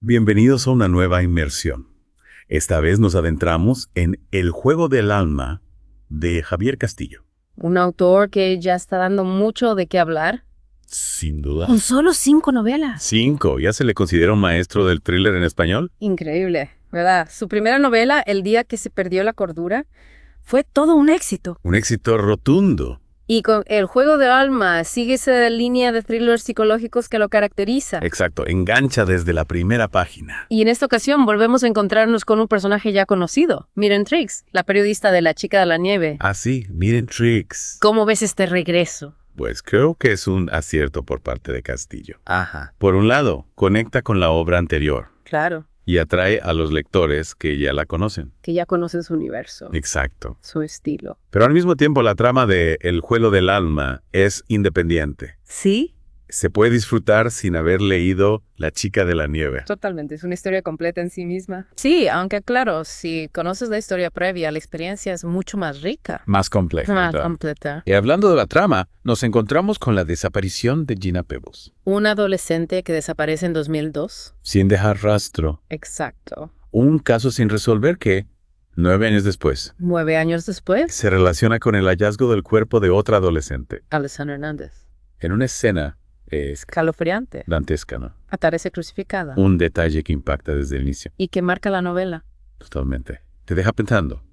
Bienvenidos a una nueva inmersión. Esta vez nos adentramos en El juego del alma de Javier Castillo. Un autor que ya está dando mucho de qué hablar. Sin duda. Con solo 5 novelas. 5. ¿Ya se le considera un maestro del thriller en español? Increíble, ¿verdad? Su primera novela, El día que se perdió la cordura, fue todo un éxito. Un éxito rotundo. Y con El juego del alma sigue esa línea de thrillers psicológicos que lo caracteriza. Exacto, engancha desde la primera página. Y en esta ocasión volvemos a encontrarnos con un personaje ya conocido, Miriam Triggs, la periodista de La chica de la nieve. Ah, sí, miren Triggs. ¿Cómo ves este regreso? Pues creo que es un acierto por parte de Castillo. Ajá. Por un lado, conecta con la obra anterior Claro, y atrae a los lectores que ya la conocen. que ya conoces su universo, Exacto. su estilo. Pero al mismo tiempo la trama de El juego del alma es independiente. ¿Sí? Se puede disfrutar sin haber leído La chica de la nieve. Totalmente, es una historia completa en sí misma. Sí, aunque claro, si conoces la historia previa, la experiencia es mucho más rica. Más compleja. Más ¿verdad? completa. Y hablando de la trama, nos encontramos con la desaparición de Gina Pebbles, Un adolescente que desaparece en 2002. sin dejar rastro. Exacto. Un caso sin resolver que, 9 años después, 9 años después, Se relaciona con el hallazgo del cuerpo de otra adolescente. Alessandra Hernández. en una escena Escalofriante. Dantesca, ¿no? Aparece crucificada. Un detalle que impacta desde el inicio. Y que marca la novela. Totalmente. Te deja pensando.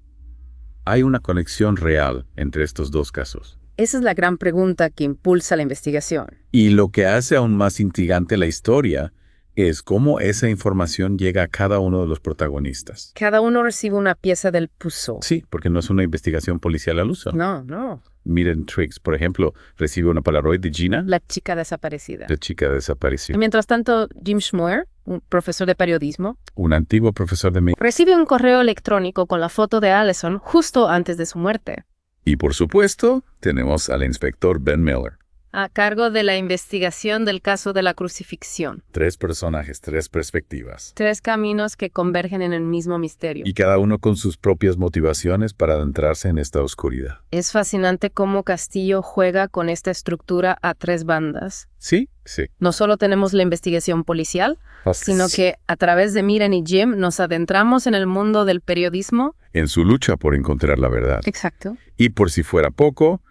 Hay una conexión real entre estos dos casos. Esa es la gran pregunta que impulsa la investigación. Y lo que hace aún más intrigante la historia es cómo esa información llega a cada uno de los protagonistas. Cada uno recibe una pieza del puzzle. Sí, porque no es una investigación policial al uso. No. Miren Triggs, por ejemplo, recibe una Polaroid de Gina, La chica desaparecida. la chica desapareció. Y mientras tanto, Jim Schmoyer, un profesor de periodismo, Un antiguo profesor de medicina. recibe un correo electrónico con la foto de Allison justo antes de su muerte, Y por supuesto, tenemos al inspector Ben Miller. a cargo de la investigación del caso de la crucifixión. 3 personajes, 3 perspectivas. 3 caminos que convergen en el mismo misterio. Y cada uno con sus propias motivaciones para adentrarse en esta oscuridad. Es fascinante cómo Castillo juega con esta estructura a 3 bandas. Sí, sí. No solo tenemos la investigación policial, sino que a través de Miriam y Jim nos adentramos en el mundo del periodismo. En su lucha por encontrar la verdad. Exacto. Y por si fuera poco,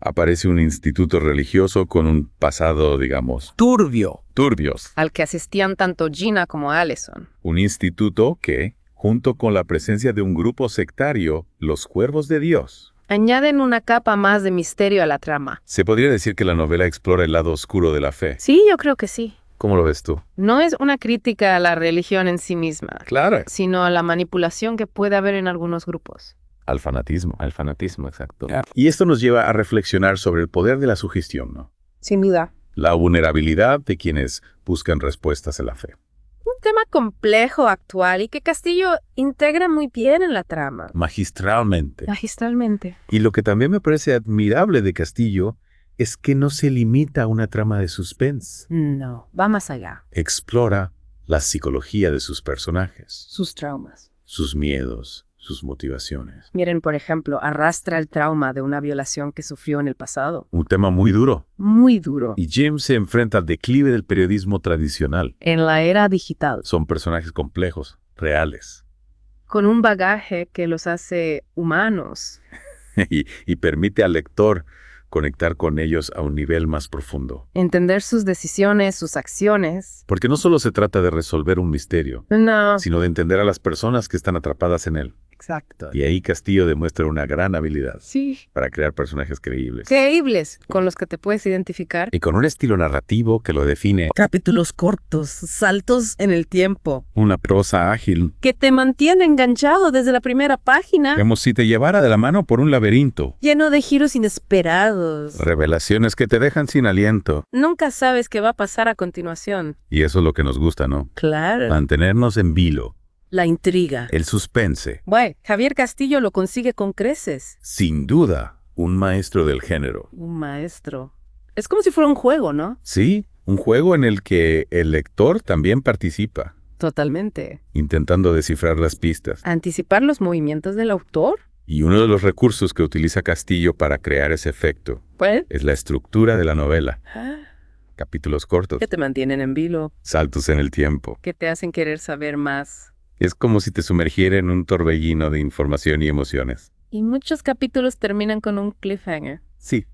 aparece un instituto religioso con un pasado, digamos, turbios. Al que asistían tanto Gina como Allison. Un instituto que, junto con la presencia de un grupo sectario, los Cuervos de Dios. Añaden una capa más de misterio a la trama. Se podría decir que la novela explora el lado oscuro de la fe. Sí, yo creo que sí. ¿Cómo lo ves tú? No es una crítica a la religión en sí misma, Claro. sino a la manipulación que puede haber en algunos grupos. Al fanatismo. al fanatismo, exacto. Y esto nos lleva a reflexionar sobre el poder de la sugestión, ¿no? Sin duda. La vulnerabilidad de quienes buscan respuestas en la fe. Un tema complejo, actual y que Castillo integra muy bien en la trama. Magistralmente. Magistralmente. Y lo que también me parece admirable de Castillo es que no se limita a una trama de suspense. No, va más allá. Explora la psicología de sus personajes, Sus traumas. sus miedos, sus motivaciones. Miren, por ejemplo, arrastra el trauma de una violación que sufrió en el pasado. Un tema muy duro. Muy duro. Y Jim se enfrenta al declive del periodismo tradicional. En la era digital. Son personajes complejos, reales, Con un bagaje que los hace humanos. y permite al lector conectar con ellos a un nivel más profundo. Entender sus decisiones, sus acciones. Porque no solo se trata de resolver un misterio, No. sino de entender a las personas que están atrapadas en él. Exacto. Y ahí Castillo demuestra una gran habilidad Sí. para crear personajes creíbles. Creíbles, con los que te puedes identificar. Y con un estilo narrativo que lo define. Capítulos cortos, saltos en el tiempo. Una prosa ágil. Que te mantiene enganchado desde la primera página. Como si te llevara de la mano por un laberinto. Lleno de giros inesperados. Revelaciones que te dejan sin aliento. Nunca sabes qué va a pasar a continuación. Y eso es lo que nos gusta, ¿no? Claro. Mantenernos en vilo. La intriga. El suspense. Bueno, Javier Castillo lo consigue con creces. Sin duda, un maestro del género. Un maestro. Es como si fuera un juego, ¿no? Sí, un juego en el que el lector también participa, Totalmente. intentando descifrar las pistas. Anticipar los movimientos del autor. Y uno de los recursos que utiliza Castillo para crear ese efecto Pues. es la estructura de la novela. capítulos cortos, Que te mantienen en vilo, saltos en el tiempo. que te hacen querer saber más. Es como si te sumergiera en un torbellino de información y emociones. Y muchos capítulos terminan con un cliffhanger. Sí,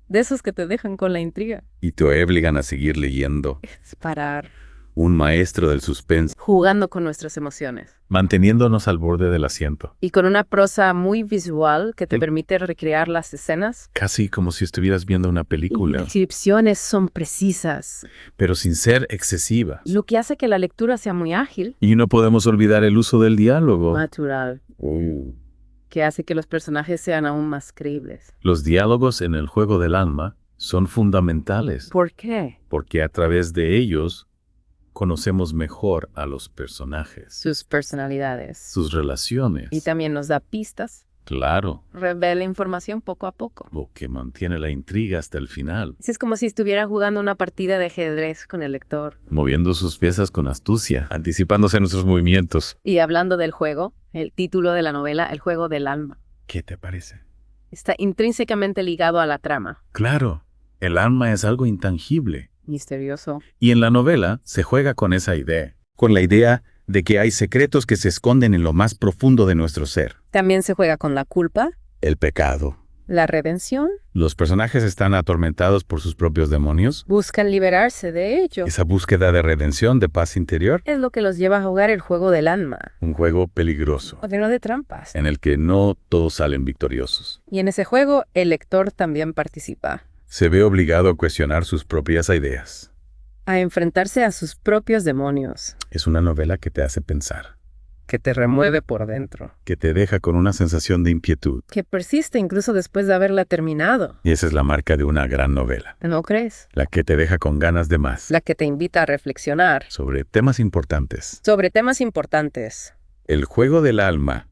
De esos que te dejan con la intriga. y te obligan a seguir leyendo. Es parar. Un maestro del suspense. Jugando con nuestras emociones. Manteniéndonos al borde del asiento. Y con una prosa muy visual que te Sí. permite recrear las escenas. Casi como si estuvieras viendo una Y película, las descripciones son precisas, pero sin ser excesiva. lo que hace que la lectura sea muy ágil, Y no podemos olvidar el uso del diálogo. natural, que hace que los personajes sean aún más creíbles. Los diálogos en el juego del alma son fundamentales, ¿Por qué? porque a través de ellos conocemos mejor a los personajes, Sus personalidades. sus relaciones. Y también nos da pistas, Claro, revela información poco a poco. lo que mantiene la intriga hasta el final, Es como si estuviera jugando una partida de ajedrez con el lector. moviendo sus piezas con astucia, anticipándose a nuestros movimientos. Y hablando del juego, el título de la novela, El juego del alma, ¿Qué te parece? está intrínsecamente ligado a la trama. Claro, el alma es algo intangible. Misterioso. Y en la novela se juega con esa idea. Con la idea de que hay secretos que se esconden en lo más profundo de nuestro ser. También se juega con la culpa, El pecado. la redención. Los personajes están atormentados por sus propios demonios. Buscan liberarse de ello. Esa búsqueda de redención, de paz interior, Es lo que los lleva a jugar el juego del alma, un juego peligroso, o lleno de trampas. en el que no todos salen victoriosos. Y en ese juego el lector también participa, Se ve obligado a cuestionar sus propias ideas. a enfrentarse a sus propios demonios, Es una novela que te hace pensar, que te remueve por dentro, que te deja con una sensación de inquietud. que persiste incluso después de haberla terminado. Y esa es la marca de una gran novela, ¿No crees? la que te deja con ganas de más, La que te invita a reflexionar sobre temas importantes. sobre temas importantes El juego del alma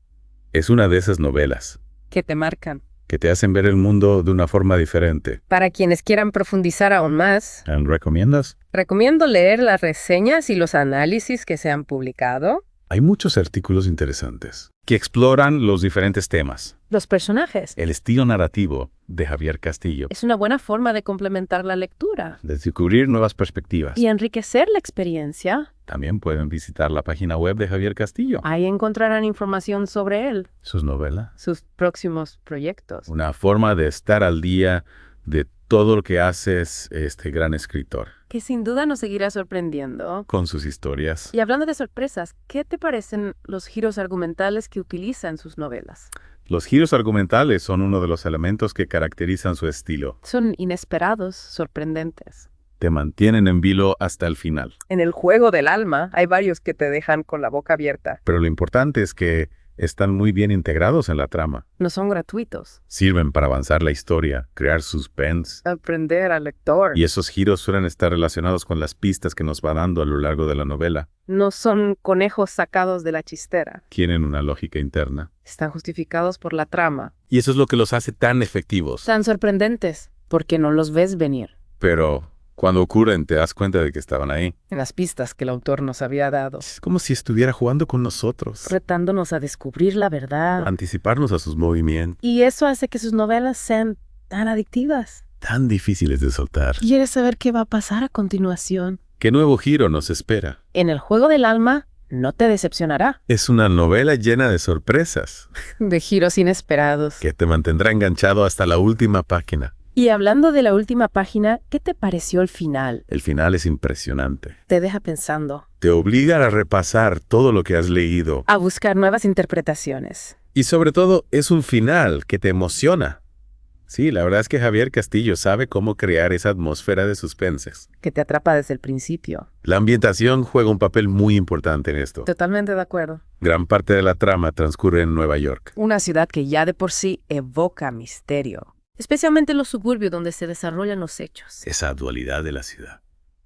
es una de esas novelas que te marcan. que te hacen ver el mundo de una forma diferente. Para quienes quieran profundizar aún más, ¿Recomiendas? recomiendo leer las reseñas y los análisis que se han publicado. Hay muchos artículos interesantes que exploran los diferentes temas. Los personajes. El estilo narrativo de Javier Castillo, Es una buena forma de complementar la lectura de descubrir nuevas perspectivas. y enriquecer la experiencia. También pueden visitar la página web de Javier Castillo. Ahí encontrarán información sobre él, Sus novelas. sus próximos proyectos. Una forma de estar al día de todo lo que hace este gran escritor, Que sin duda nos seguirá sorprendiendo. con sus historias. Y hablando de sorpresas, ¿qué te parecen los giros argumentales que utiliza en sus novelas? Los giros argumentales son uno de los elementos que caracterizan su estilo. Son inesperados, sorprendentes. Te mantienen en vilo hasta el final. En el juego del alma hay varios que te dejan con la boca abierta. Pero lo importante es que están muy bien integrados en la trama. No son gratuitos. Sirven para avanzar la historia, crear suspense. Aprender al lector. Y esos giros suelen estar relacionados con las pistas que nos va dando a lo largo de la novela. No son conejos sacados de la chistera. Tienen una lógica interna. Están justificados por la trama. Y eso es lo que los hace tan efectivos. Tan sorprendentes, porque no los ves venir. Pero cuando ocurren te das cuenta de que estaban ahí. En las pistas que el autor nos había dado. Es como si estuviera jugando con nosotros. Retándonos a descubrir la verdad. Anticiparnos a sus movimientos. Y eso hace que sus novelas sean tan adictivas. Tan difíciles de soltar. ¿Quieres saber qué va a pasar a continuación? ¿Qué nuevo giro nos espera? En el juego del alma no te decepcionará. Es una novela llena de sorpresas De giros inesperados. que te mantendrá enganchado hasta la última página. Y hablando de la última página, ¿qué te pareció el final? El final es impresionante. Te deja pensando. Te obliga a repasar todo lo que has leído. A buscar nuevas interpretaciones. Y sobre todo, es un final que te emociona. Sí, la verdad es que Javier Castillo sabe cómo crear esa atmósfera de suspenses. Que te atrapa desde el principio. La ambientación juega un papel muy importante en esto. Totalmente de acuerdo. Gran parte de la trama transcurre en Nueva York. Una ciudad que ya de por sí evoca misterio. Especialmente en los suburbios donde se desarrollan los hechos. Esa dualidad de la ciudad,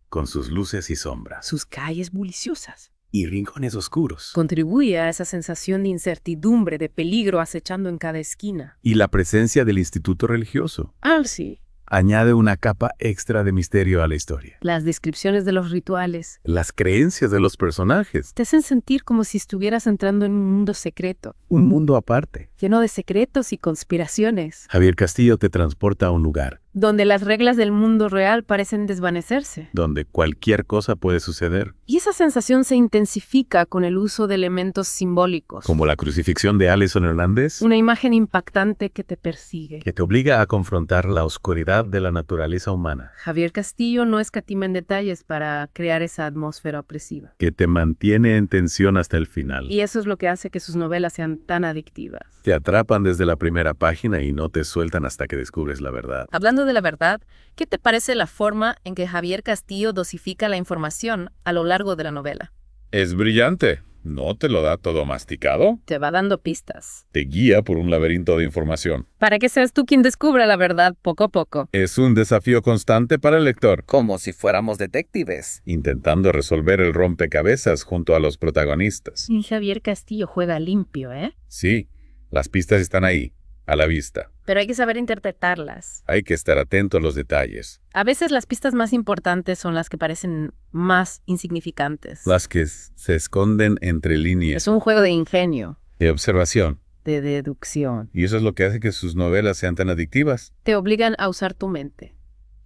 con sus luces y sombras, Sus calles buliciosas. y rincones oscuros, Contribuye a esa sensación de incertidumbre, de peligro acechando en cada esquina. y la presencia del instituto religioso. Sí. Añade una capa extra de misterio a la historia. Las descripciones de los rituales Las creencias de los personajes. te hacen sentir como si estuvieras entrando en un mundo secreto, Un mundo aparte. lleno de secretos y conspiraciones. Javier Castillo te transporta a un lugar donde las reglas del mundo real parecen desvanecerse. Donde cualquier cosa puede suceder. Y esa sensación se intensifica con el uso de elementos simbólicos. Como la crucifixión de Alison Hernández, Una imagen impactante que te persigue. que te obliga a confrontar la oscuridad de la naturaleza humana. Javier Castillo no escatima en detalles para crear esa atmósfera opresiva. Que te mantiene en tensión hasta el final. Y eso es lo que hace que sus novelas sean tan adictivas. Te atrapan desde la primera página y no te sueltan hasta que descubres la verdad. Hablando de la verdad, ¿qué te parece la forma en que Javier Castillo dosifica la información a lo largo de la novela? Es brillante. ¿No te lo da todo masticado? Te va dando pistas. Te guía por un laberinto de información. Para que seas tú quien descubra la verdad poco a poco. Es un desafío constante para el lector, Como si fuéramos detectives. intentando resolver el rompecabezas junto a los protagonistas. Y Javier Castillo juega limpio, ¿eh? Sí, las pistas están ahí, a la vista. Pero hay que saber interpretarlas. Hay que estar atento a los detalles. A veces las pistas más importantes son las que parecen más insignificantes. Las que se esconden entre líneas Es un juego de ingenio, de observación. de deducción. Y eso es lo que hace que sus novelas sean tan adictivas. Te obligan a usar tu mente,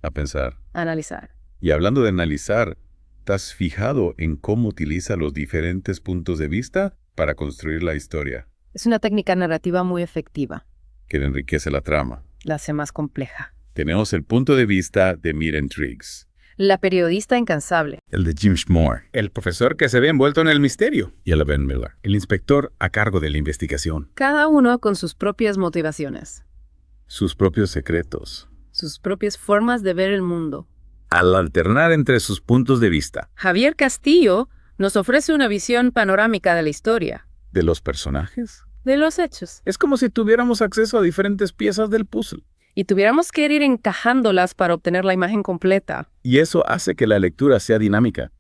A pensar. a analizar. Y hablando de analizar, ¿te has fijado en cómo utiliza los diferentes puntos de vista para construir la historia, Es una técnica narrativa muy efectiva. que enriquece la trama? La hace más compleja. Tenemos el punto de vista de Miriam Triggs. La periodista incansable. El de Jim Schmoor. El profesor que se ve envuelto en el misterio. Y el Ben Miller. El inspector a cargo de la investigación. Cada uno con sus propias motivaciones, Sus propios secretos. sus propias formas de ver el mundo. Al alternar entre sus puntos de vista. Javier Castillo nos ofrece una visión panorámica de la historia, ¿De los personajes? de los hechos, Es como si tuviéramos acceso a diferentes piezas del puzzle. y tuviéramos que ir encajándolas para obtener la imagen completa. Y eso hace que la lectura sea dinámica.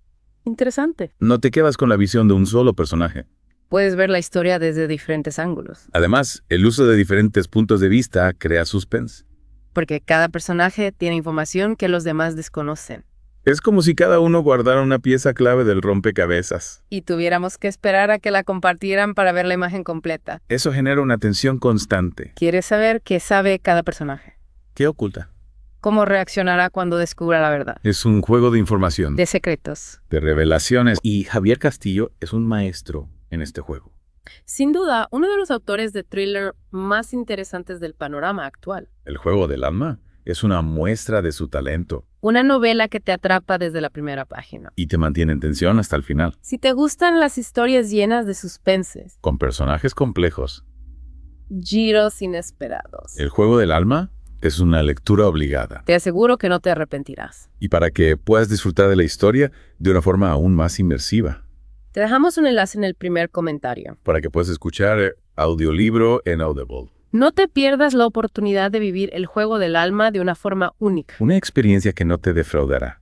Interesante. No te quedas con la visión de un solo personaje. Puedes ver la historia desde diferentes ángulos, Además, el uso de diferentes puntos de vista crea suspense. porque cada personaje tiene información que los demás desconocen. Es como si cada uno guardara una pieza clave del rompecabezas. Y tuviéramos que esperar a que la compartieran para ver la imagen completa. Eso genera una tensión constante. ¿Quieres saber qué sabe cada personaje? ¿Qué oculta? ¿Cómo reaccionará cuando descubra la verdad? Es un juego de información, De secretos. de revelaciones. Y Javier Castillo es un maestro en este juego. Sin duda, uno de los autores de thriller más interesantes del panorama actual. El juego del alma es una muestra de su talento Una novela que te atrapa desde la primera página. y te mantiene en tensión hasta el final, Si te gustan las historias llenas de suspenses, con personajes complejos. giros inesperados, El juego del alma es una lectura obligada. te aseguro que no te arrepentirás. Y para que puedas disfrutar de la historia de una forma aún más inmersiva. Te dejamos un enlace en el primer comentario. Para que puedas escuchar audiolibro en Audible. No te pierdas la oportunidad de vivir el juego del alma de una forma única. Una experiencia que no te defraudará.